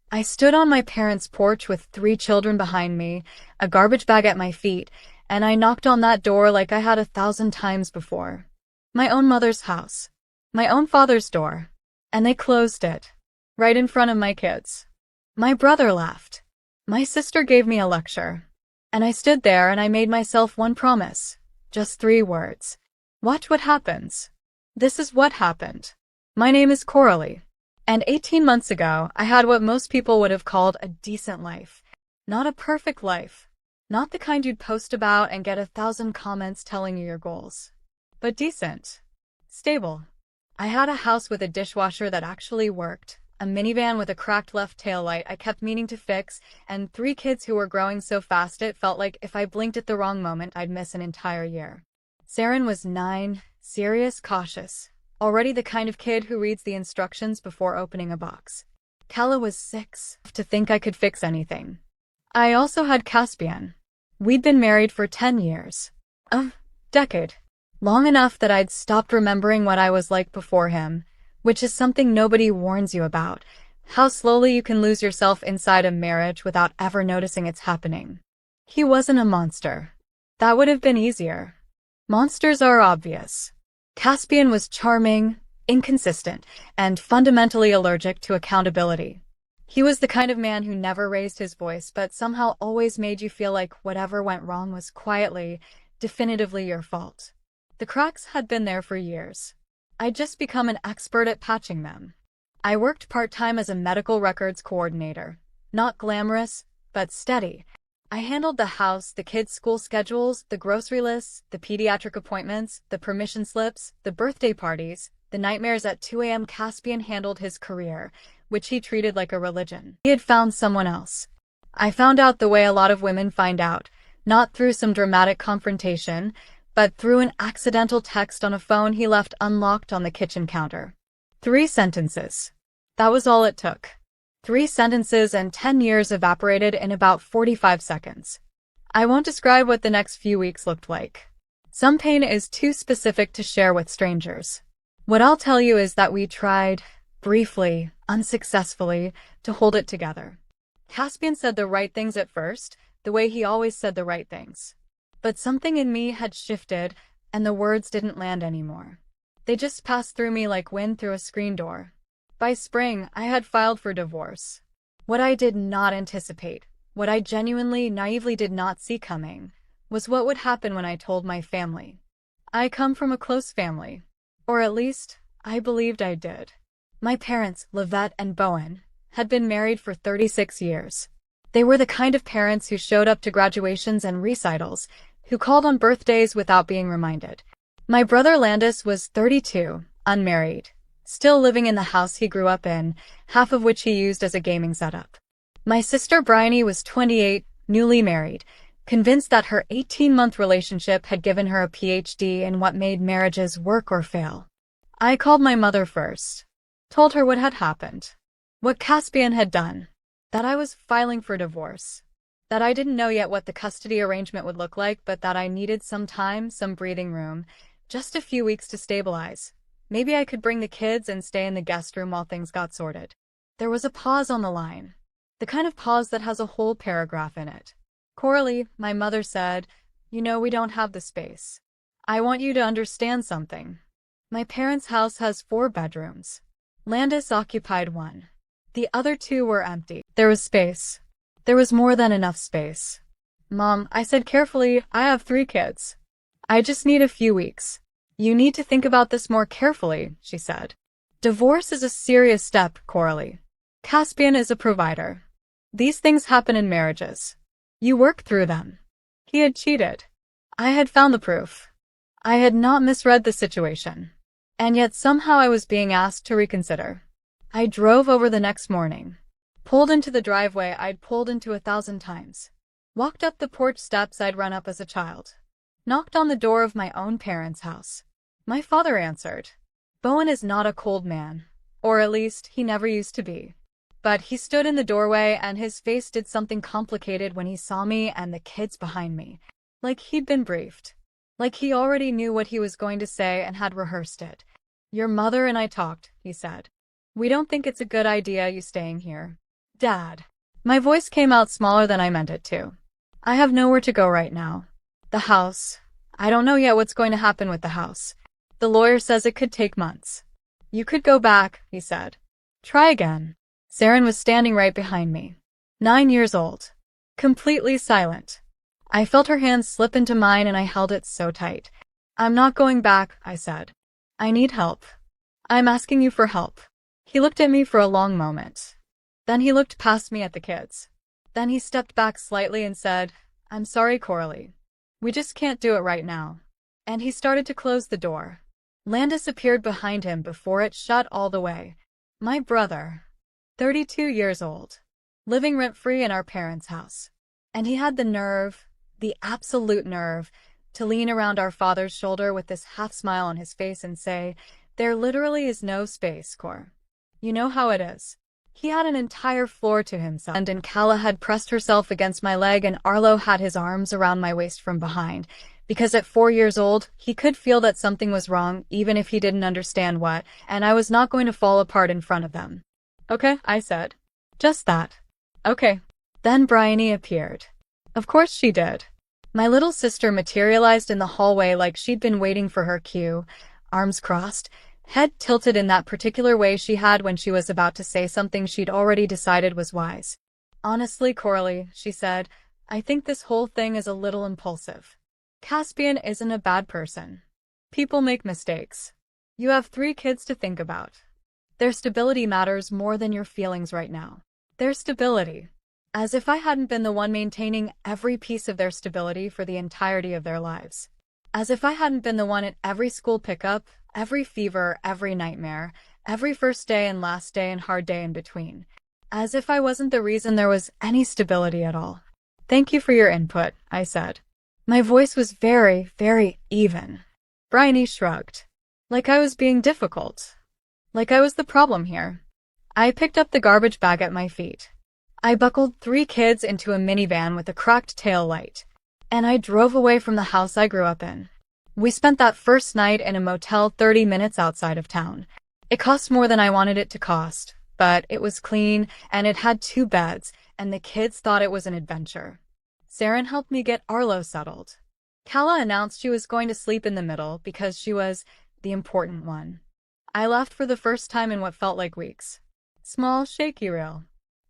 I stood on my parents' porch with 3 children behind me, a garbage bag at my feet, and I knocked on that door like I had 1,000 times before. My own mother's house. My own father's door. And they closed it. Right in front of my kids. My brother laughed. My sister gave me a lecture. And I stood there and I made myself one promise. Just 3 words. Watch what happens. This is what happened. My name is Coralie. And 18 months ago, I had what most people would have called a decent life. Not a perfect life. Not the kind you'd post about and get 1,000 comments telling you your goals. But decent. Stable. I had a house with a dishwasher that actually worked, a minivan with a cracked left taillight I kept meaning to fix, and 3 kids who were growing so fast it felt like if I blinked at the wrong moment I'd miss an entire year. Saren was 9, serious, cautious, already the kind of kid who reads the instructions before opening a box. Kala was 6, to think I could fix anything. I also had Caspian. We'd been married for 10 years. A decade. Long enough that I'd stopped remembering what I was like before him, which is something nobody warns you about, how slowly you can lose yourself inside a marriage without ever noticing it's happening. He wasn't a monster. That would have been easier. Monsters are obvious. Caspian was charming, inconsistent, and fundamentally allergic to accountability. He was the kind of man who never raised his voice but somehow always made you feel like whatever went wrong was quietly, definitively your fault. The cracks had been there for years. I'd just become an expert at patching them. I worked part-time as a medical records coordinator. Not glamorous, but steady. I handled the house, the kids' school schedules, the grocery lists, the pediatric appointments, the permission slips, the birthday parties, the nightmares at 2 a.m. Caspian handled his career, which he treated like a religion. He had found someone else. I found out the way a lot of women find out, not through some dramatic confrontation, but through an accidental text on a phone he left unlocked on the kitchen counter. 3 sentences. That was all it took. 3 sentences and 10 years evaporated in about 45 seconds. I won't describe what the next few weeks looked like. Some pain is too specific to share with strangers. What I'll tell you is that we tried, briefly, unsuccessfully, to hold it together. Caspian said the right things at first, the way he always said the right things. But something in me had shifted, and the words didn't land anymore. They just passed through me like wind through a screen door. By spring, I had filed for divorce. What I did not anticipate, what I genuinely, naively did not see coming, was what would happen when I told my family. I come from a close family. Or at least, I believed I did. My parents, Livette and Bowen, had been married for 36 years. They were the kind of parents who showed up to graduations and recitals, who called on birthdays without being reminded. My brother Landis was 32, unmarried, still living in the house he grew up in, half of which he used as a gaming setup. My sister Bryony was 28, newly married, convinced that her 18-month relationship had given her a PhD in what made marriages work or fail. I called my mother first, told her what had happened, what Caspian had done, that I was filing for divorce, that I didn't know yet what the custody arrangement would look like, but that I needed some time, some breathing room, just a few weeks to stabilize. Maybe I could bring the kids and stay in the guest room while things got sorted. There was a pause on the line, the kind of pause that has a whole paragraph in it. Coralie, my mother said, "You know we don't have the space. I want you to understand something. My parents' house has 4 bedrooms. Landis occupied 1. The other 2 were empty. There was space. There was more than enough space. Mom," I said carefully, "I have 3 kids. I just need a few weeks." "You need to think about this more carefully," she said. "Divorce is a serious step, Coralie. Caspian is a provider. These things happen in marriages. You work through them." He had cheated. I had found the proof. I had not misread the situation. And yet somehow I was being asked to reconsider. I drove over the next morning. Pulled into the driveway I'd pulled into 1,000 times. Walked up the porch steps I'd run up as a child. Knocked on the door of my own parents' house. My father answered. Bowen is not a cold man. Or at least, he never used to be. But he stood in the doorway and his face did something complicated when he saw me and the kids behind me. Like he'd been briefed. Like he already knew what he was going to say and had rehearsed it. "Your mother and I talked," he said. "We don't think it's a good idea you staying here. Dad. My voice came out smaller than I meant it to. I have nowhere to go right now. The house. I don't know yet what's going to happen with the house. The lawyer says it could take months. You could go back, he said. Try again. Saren was standing right behind me. 9 years old. Completely silent. I felt her hand slip into mine and I held it so tight. I'm not going back, I said. I need help. I'm asking you for help. He looked at me for a long moment. Then he looked past me at the kids. Then he stepped back slightly and said, I'm sorry, Coralie. We just can't do it right now. And he started to close the door. Landis appeared behind him before it shut all the way. My brother, 32 years old, living rent-free in our parents' house. And he had the nerve, the absolute nerve, to lean around our father's shoulder with this half-smile on his face and say, there literally is no space, Cor. You know how it is. He had an entire floor to himself, and Calla had pressed herself against my leg and Arlo had his arms around my waist from behind, because at 4 years old, he could feel that something was wrong, even if he didn't understand what, and I was not going to fall apart in front of them. Okay, I said. Just that. Okay. Then Bryony appeared. Of course she did. My little sister materialized in the hallway like she'd been waiting for her cue, arms crossed, head tilted in that particular way she had when she was about to say something she'd already decided was wise. Honestly, Coralie, she said, I think this whole thing is a little impulsive. Caspian isn't a bad person. People make mistakes. You have 3 kids to think about. Their stability matters more than your feelings right now. Their stability. As if I hadn't been the one maintaining every piece of their stability for the entirety of their lives. As if I hadn't been the one at every school pickup, every fever, every nightmare, every first day and last day and hard day in between. As if I wasn't the reason there was any stability at all. Thank you for your input, I said. My voice was very, very even. Bryony shrugged. Like I was being difficult. Like I was the problem here. I picked up the garbage bag at my feet. I buckled 3 kids into a minivan with a cracked tail light. And I drove away from the house I grew up in. We spent that first night in a motel 30 minutes outside of town. It cost more than I wanted it to cost, but it was clean, and it had 2 beds, and the kids thought it was an adventure. Saren helped me get Arlo settled. Calla announced she was going to sleep in the middle because she was the important one. I left for the first time in what felt like weeks. Small, shaky reel.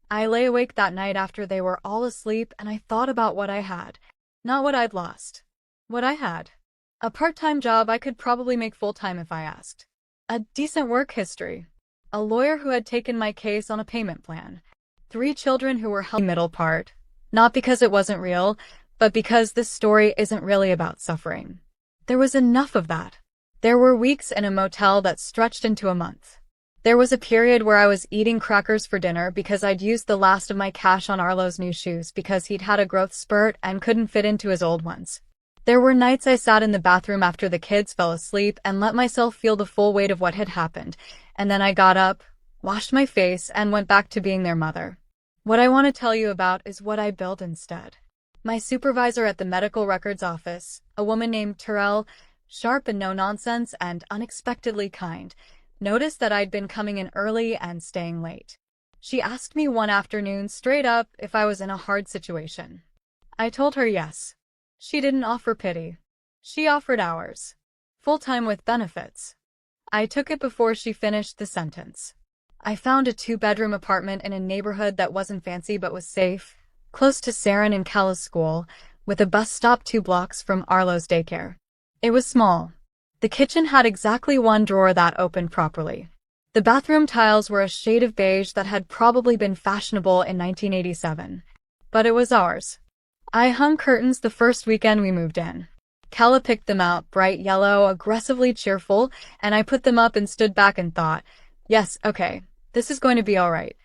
I lay awake that night after they were all asleep, and I thought about what I had. Not what I'd lost. What I had. A part-time job I could probably make full-time if I asked. A decent work history. A lawyer who had taken my case on a payment plan. 3 children who were held middle part. Not because it wasn't real, but because this story isn't really about suffering. There was enough of that. There were weeks in a motel that stretched into a month. There was a period where I was eating crackers for dinner because I'd used the last of my cash on Arlo's new shoes because he'd had a growth spurt and couldn't fit into his old ones. There were nights I sat in the bathroom after the kids fell asleep and let myself feel the full weight of what had happened, and then I got up, washed my face, and went back to being their mother. What I want to tell you about is what I built instead. My supervisor at the medical records office, a woman named Betrayal, sharp and no-nonsense and unexpectedly kind, noticed that I'd been coming in early and staying late. She asked me one afternoon straight up if I was in a hard situation. I told her yes. She didn't offer pity. She offered hours. Full-time with benefits. I took it before she finished the sentence. I found a 2-bedroom apartment in a neighborhood that wasn't fancy but was safe, close to Saren and Calla's school, with a bus stop 2 blocks from Arlo's daycare. It was small. The kitchen had exactly 1 drawer that opened properly. The bathroom tiles were a shade of beige that had probably been fashionable in 1987. But it was ours. I hung curtains the first weekend we moved in. Calla picked them out, bright yellow, aggressively cheerful, and I put them up and stood back and thought, yes, okay, this is going to be all right.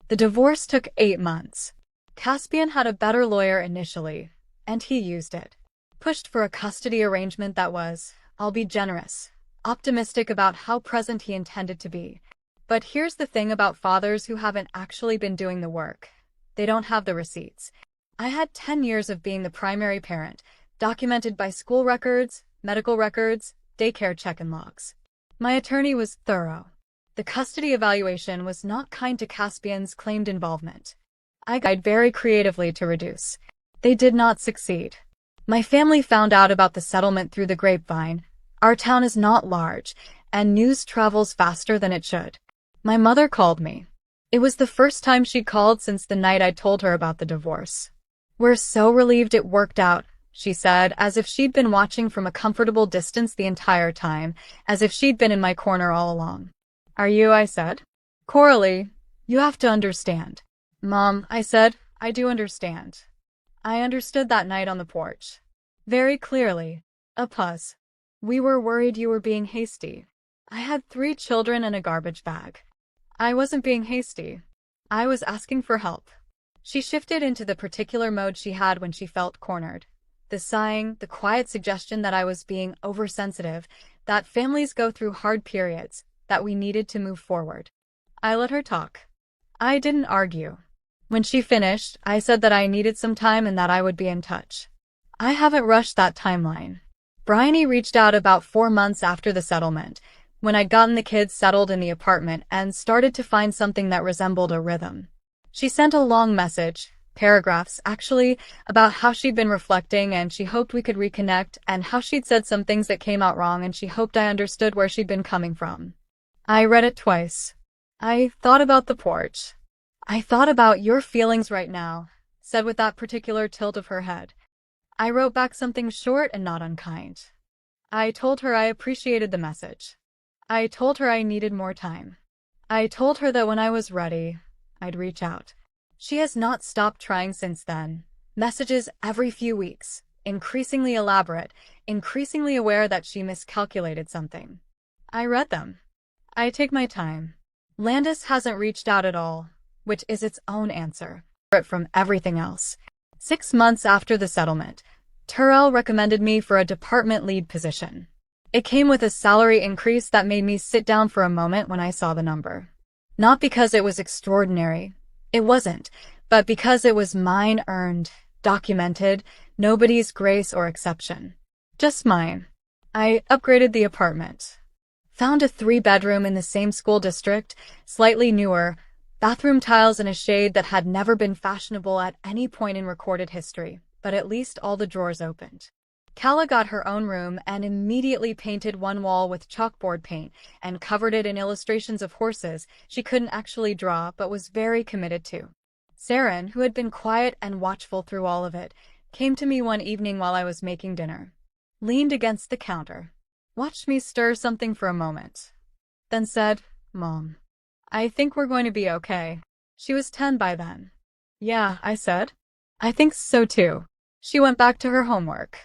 The divorce took 8 months. Caspian had a better lawyer initially, and he used it. Pushed for a custody arrangement that was, I'll be generous, optimistic about how present he intended to be. But here's the thing about fathers who haven't actually been doing the work. They don't have the receipts. I had 10 years of being the primary parent, documented by school records, medical records, daycare check-in logs. My attorney was thorough. The custody evaluation was not kind to Caspian's claimed involvement. I tried very creatively to reduce. They did not succeed. My family found out about the settlement through the grapevine. Our town is not large, and news travels faster than it should. My mother called me. It was the first time she'd called since the night I told her about the divorce. "We're so relieved it worked out," she said, as if she'd been watching from a comfortable distance the entire time, as if she'd been in my corner all along. "Are you?" I said. "Coralie, you have to understand." "Mom," I said, "I do understand." I understood that night on the porch. Very clearly. A pause. "We were worried you were being hasty." I had 3 children and a garbage bag. I wasn't being hasty. I was asking for help. She shifted into the particular mode she had when she felt cornered. The sighing, the quiet suggestion that I was being oversensitive, that families go through hard periods, that we needed to move forward. I let her talk. I didn't argue. When she finished, I said that I needed some time and that I would be in touch. I haven't rushed that timeline. Bryony reached out about 4 months after the settlement, when I'd gotten the kids settled in the apartment and started to find something that resembled a rhythm. She sent a long message, paragraphs actually, about how she'd been reflecting and she hoped we could reconnect, and how she'd said some things that came out wrong and she hoped I understood where she'd been coming from. I read it twice. I thought about the porch. "I thought about your feelings right now," said with that particular tilt of her head. I wrote back something short and not unkind. I told her I appreciated the message. I told her I needed more time. I told her that when I was ready, I'd reach out. She has not stopped trying since then. Messages every few weeks, increasingly elaborate, increasingly aware that she miscalculated something. I read them. I take my time. Landis hasn't reached out at all, which is its own answer from everything else. 6 months after the settlement, Terrell recommended me for a department lead position. It came with a salary increase that made me sit down for a moment when I saw the number. Not because it was extraordinary. It wasn't, but because it was mine earned, documented, nobody's grace or exception. Just mine. I upgraded the apartment. Found a 3-bedroom in the same school district, slightly newer, bathroom tiles in a shade that had never been fashionable at any point in recorded history, but at least all the drawers opened. Calla got her own room and immediately painted one wall with chalkboard paint and covered it in illustrations of horses she couldn't actually draw but was very committed to. Saren, who had been quiet and watchful through all of it, came to me one evening while I was making dinner. Leaned against the counter. Watched me stir something for a moment. Then said, "Mom, I think we're going to be okay." She was 10 by then. "Yeah," I said. "I think so too." She went back to her homework.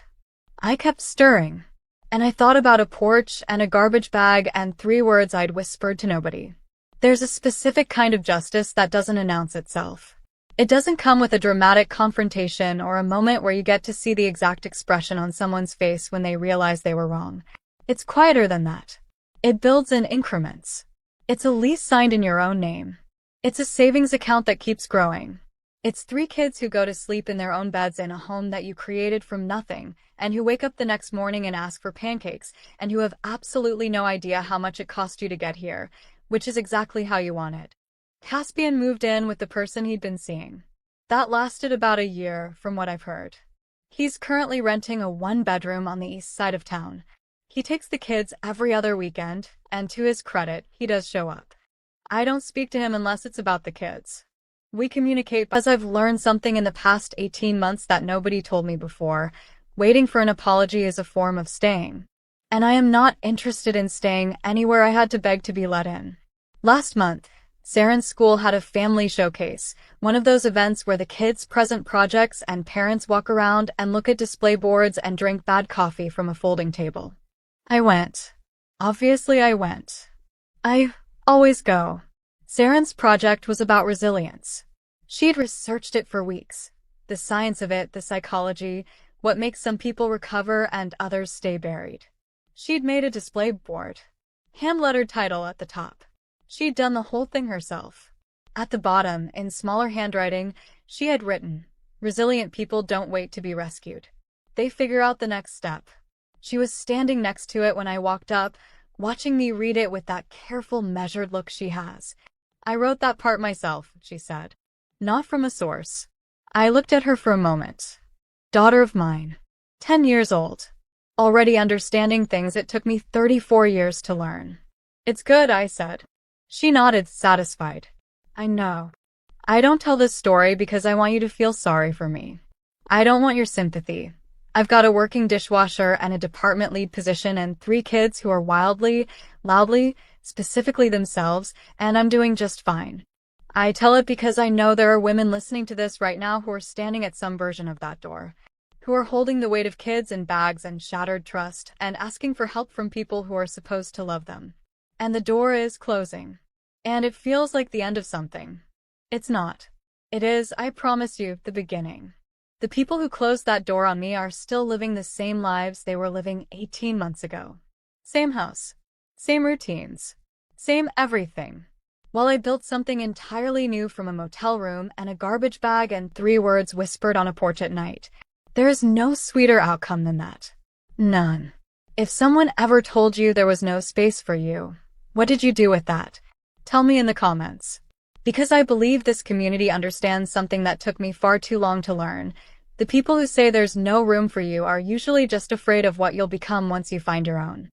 I kept stirring, and I thought about a porch and a garbage bag and 3 words I'd whispered to nobody. There's a specific kind of justice that doesn't announce itself. It doesn't come with a dramatic confrontation or a moment where you get to see the exact expression on someone's face when they realize they were wrong. It's quieter than that. It builds in increments. It's a lease signed in your own name. It's a savings account that keeps growing. It's 3 kids who go to sleep in their own beds in a home that you created from nothing, and who wake up the next morning and ask for pancakes, and who have absolutely no idea how much it cost you to get here, which is exactly how you want it. Caspian moved in with the person he'd been seeing. That lasted about a year, from what I've heard. He's currently renting a 1-bedroom on the east side of town. He takes the kids every other weekend, and to his credit, he does show up. I don't speak to him unless it's about the kids. We communicate because I've learned something in the past 18 months that nobody told me before. Waiting for an apology is a form of staying. And I am not interested in staying anywhere I had to beg to be let in. Last month, Saren's school had a family showcase, one of those events where the kids present projects and parents walk around and look at display boards and drink bad coffee from a folding table. I went. Obviously I went. I always go. Saren's project was about resilience. She'd researched it for weeks. The science of it, the psychology, what makes some people recover and others stay buried. She'd made a display board. Hand-lettered title at the top. She'd done the whole thing herself. At the bottom, in smaller handwriting, she had written, "Resilient people don't wait to be rescued. They figure out the next step." She was standing next to it when I walked up, watching me read it with that careful, measured look she has. I wrote that part myself, she said. Not from a source. I looked at her for a moment. Daughter of mine. 10 years old. Already understanding things it took me 34 years to learn. It's good, I said. She nodded, satisfied. I know. I don't tell this story because I want you to feel sorry for me. I don't want your sympathy. I've got a working dishwasher and a department lead position and 3 kids who are wildly, loudly, specifically themselves, and I'm doing just fine. I tell it because I know there are women listening to this right now who are standing at some version of that door, who are holding the weight of kids and bags and shattered trust and asking for help from people who are supposed to love them. And the door is closing. And it feels like the end of something. It's not. It is, I promise you, the beginning. The people who closed that door on me are still living the same lives they were living 18 months ago. Same house. Same routines. Same everything. While I built something entirely new from a motel room and a garbage bag and 3 words whispered on a porch at night. There is no sweeter outcome than that. None. If someone ever told you there was no space for you, what did you do with that? Tell me in the comments. Because I believe this community understands something that took me far too long to learn. The people who say there's no room for you are usually just afraid of what you'll become once you find your own.